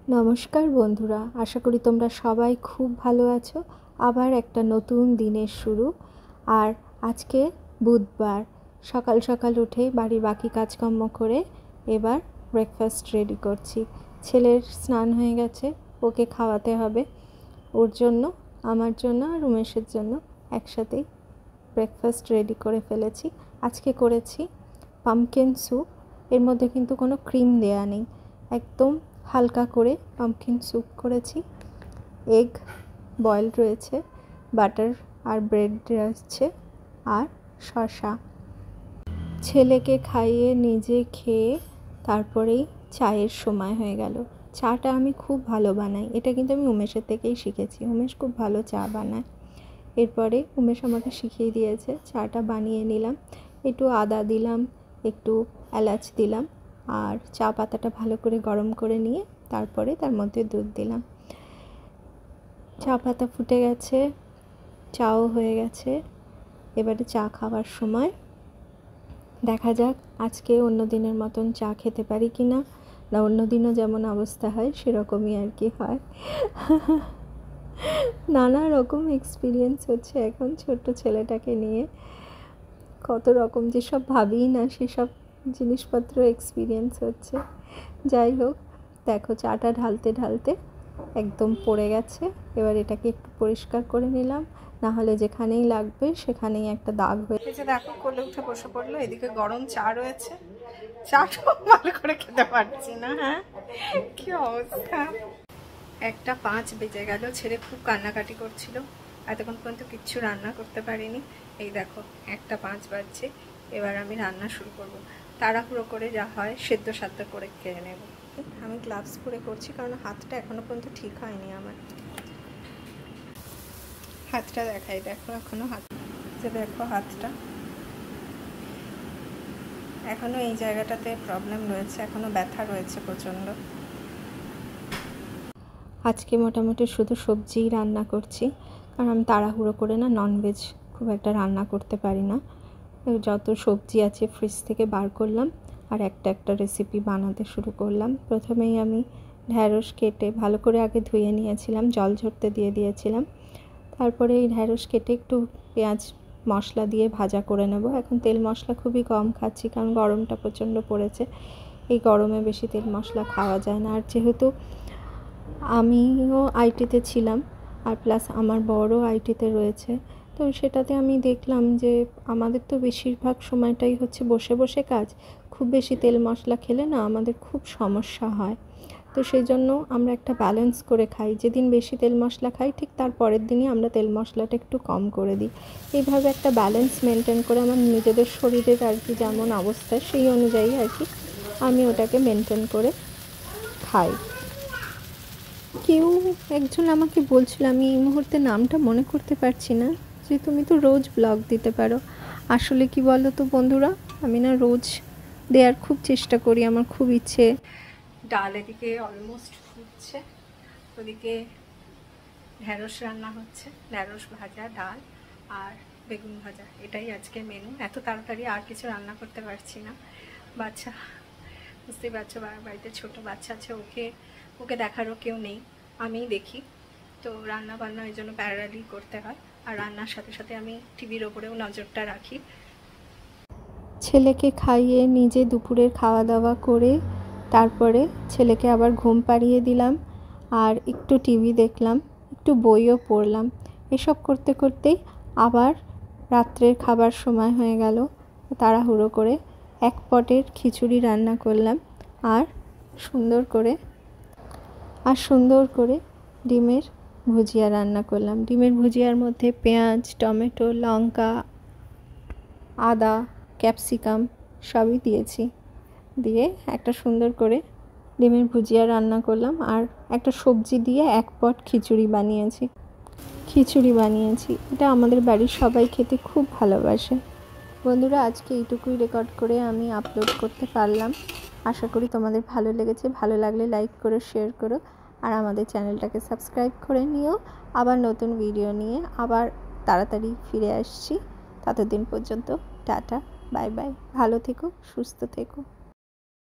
নমস্কার বন্ধুরা, আশা করি তোমরা সবাই খুব ভালো আছো। আবার একটা নতুন দিনের শুরু। আর আজকে বুধবার, সকাল সকাল উঠে বাড়ির বাকি কাজকর্ম করে এবার ব্রেকফাস্ট রেডি করছি। ছেলের স্নান হয়ে গেছে, ওকে খাওয়াতে হবে। ওর জন্য, আমার জন্য আর উমেশের জন্য একসাথেই ব্রেকফাস্ট রেডি করে ফেলেছি। আজকে করেছি পামকিন স্যুপ। এর মধ্যে কিন্তু কোনো ক্রিম দেয়া নেই, একদম হালকা করে পামকিন স্যুপ করেছি। এগ বয়েল রয়েছে, বাটার আর ব্রেড রয়েছে, আর শসা। ছেলেকে খাইয়ে নিজে খেয়ে তারপরেই চায়ের সময় হয়ে গেল। চাটা আমি খুব ভালো বানাই, এটা কিন্তু আমি উমেশের থেকেই শিখেছি। উমেশ খুব ভালো চা বানায়। এরপরে উমেশ আমাকে শিখিয়ে দিয়েছে, চাটা বানিয়ে নিলাম। একটু আদা দিলাম, একটু এলাচ দিলাম, আর চা পাতাটা ভালো করে গরম করে নিয়ে তারপরে তার মধ্যে দুধ দিলাম। চা পাতা ফুটে গেছে, চাও হয়ে গেছে। এবারে চা খাওয়ার সময় দেখা যাক আজকে অন্য দিনের মতন চা খেতে পারি কি না। অন্য দিনও যেমন অবস্থা হয় সেরকমই আর কি হয়। নানা রকম এক্সপিরিয়েন্স হচ্ছে এখন ছোট্ট ছেলেটাকে নিয়ে। কত রকম যেসব ভাবি না সেসব জিনিসপত্র এক্সপিরিয়েন্স হচ্ছে। যাই হোক, দেখো চাটা ঢালতে ঢালতে একদম পড়ে গেছে। এবার এটাকে একটু পরিষ্কার করে নিলাম, না হলে যেখানেই লাগবে সেখানেই একটা দাগ হয়ে। এই যে দেখো কোলে উঠে বসে পড়লো, এদিকে গরম চা রয়েছে। চাটাও ভালো করে খেতে পারছি না। হ্যাঁ, কি অবস্থা। 1:05 বেজে গেল। ছেলে খুব কান্নাকাটি করছিল, এতক্ষণ পর্যন্ত কিচ্ছু রান্না করতে পারিনি। এই দেখো 1:05 বাজছে। এবার আমি রান্না শুরু করব। তাড়াহুড়ো করে যা হয় সেদ্ধ সাদ্ধ করে খেয়ে নেব। আমি গ্লাভস পরে করছি কারণ হাতটা এখনো পর্যন্ত ঠিক হয়নি আমার। হাতটা দেখাই, দেখো এখনো দেখো হাতটা এখনো এই জায়গাটাতে প্রবলেম রয়েছে, এখনো ব্যথা রয়েছে প্রচণ্ড। আজকে মোটামুটি শুধু সবজিই রান্না করছি, কারণ আমি তাড়াহুড়ো করে না ননভেজ খুব একটা রান্না করতে পারি না। যত সবজি আছে ফ্রিজ থেকে বার করলাম আর একটা একটা রেসিপি বানাতে শুরু করলাম। প্রথমেই আমি ঢ্যাঁড়স কেটে ভালো করে আগে ধুয়ে নিয়েছিলাম, জল ঝরতে দিয়ে দিয়েছিলাম। তারপরে এই ঢ্যাঁড়স কেটে একটু পেঁয়াজ মশলা দিয়ে ভাজা করে নেব। এখন তেল মশলা খুবই কম খাচ্ছি, কারণ গরমটা প্রচণ্ড পড়েছে। এই গরমে বেশি তেল মশলা খাওয়া যায় না। আর যেহেতু আমিও আইটিতে ছিলাম আর প্লাস আমার বড় আইটিতে রয়েছে, তো সেটাতে আমি দেখলাম যে আমাদের তো বেশিরভাগ সময়টাই হচ্ছে বসে বসে কাজ। খুব বেশি তেল মশলা খেলে না আমাদের খুব সমস্যা হয়। তো সেই জন্য আমরা একটা ব্যালেন্স করে খাই। যেদিন বেশি তেল মশলা খাই ঠিক তার পরের দিনই আমরা তেল মশলাটা একটু কম করে দিই। এইভাবে একটা ব্যালেন্স মেনটেন করে আমার নিজেদের শরীরের আর কি যেমন অবস্থা সেই অনুযায়ী আর কি আমি ওটাকে মেনটেন করে খাই। কেউ একজন আমাকে বলছিল, আমি এই মুহূর্তে নামটা মনে করতে পারছি না, যে তুমি তো রোজ ব্লগ দিতে পারো। আসলে কি বলো তো বন্ধুরা, আমি না রোজ দেওয়ার খুব চেষ্টা করি, আমার খুব ইচ্ছে। ডাল এদিকে অলমোস্ট ফুটছে, ওদিকে ঢ্যাঁড়স রান্না হচ্ছে, ঢ্যাঁড়স ভাজা, ডাল আর বেগুন ভাজা, এটাই আজকে মেনু। এত তাড়াতাড়ি আর কিছু রান্না করতে পারছি না। বাচ্চা, বুঝতেই পারছো, বাড়িতে ছোটো বাচ্চা আছে, ওকে দেখারও কেউ নেই, আমিই দেখি। তো রান্না বান্না এই জন্য প্যারালি করতে হয়, আর রান্নার সাথে সাথে আমি টিভির ওপরেও নজরটা রাখি। ছেলেকে খাইয়ে নিজে দুপুরের খাওয়া দাওয়া করে তারপরে ছেলেকে আবার ঘুম পাড়িয়ে দিলাম, আর একটু টিভি দেখলাম, একটু বইও পড়লাম। এসব করতে করতেই আবার রাত্রের খাবার সময় হয়ে গেল। তাড়াহুড়ো করে এক পটের খিচুড়ি রান্না করলাম, আর সুন্দর করে ডিমের ভুজিয়া রান্না করলাম। ডিমের ভুজিয়ার মধ্যে পেঁয়াজ, টমেটো, লঙ্কা, আদা, ক্যাপসিকাম সবই দিয়েছি। দিয়ে একটা সুন্দর করে ডিমের ভুজিয়া রান্না করলাম, আর একটা সবজি দিয়ে এক পট খিচুড়ি বানিয়েছি। এটা আমাদের বাড়ির সবাই খেতে খুব ভালোবাসে। বন্ধুরা, আজকে এইটুকুই রেকর্ড করে আমি আপলোড করতে পারলাম। আশা করি তোমাদের ভালো লেগেছে। ভালো লাগলে লাইক করো, শেয়ার করো, আর আমাদের চ্যানেলটাকে সাবস্ক্রাইব করে নিও। আবার নতুন ভিডিও নিয়ে আবার তাড়াতাড়ি ফিরে আসছি। ততদিন পর্যন্ত টাটা, বাই বাই, ভালো থেকো, সুস্থ থেকো।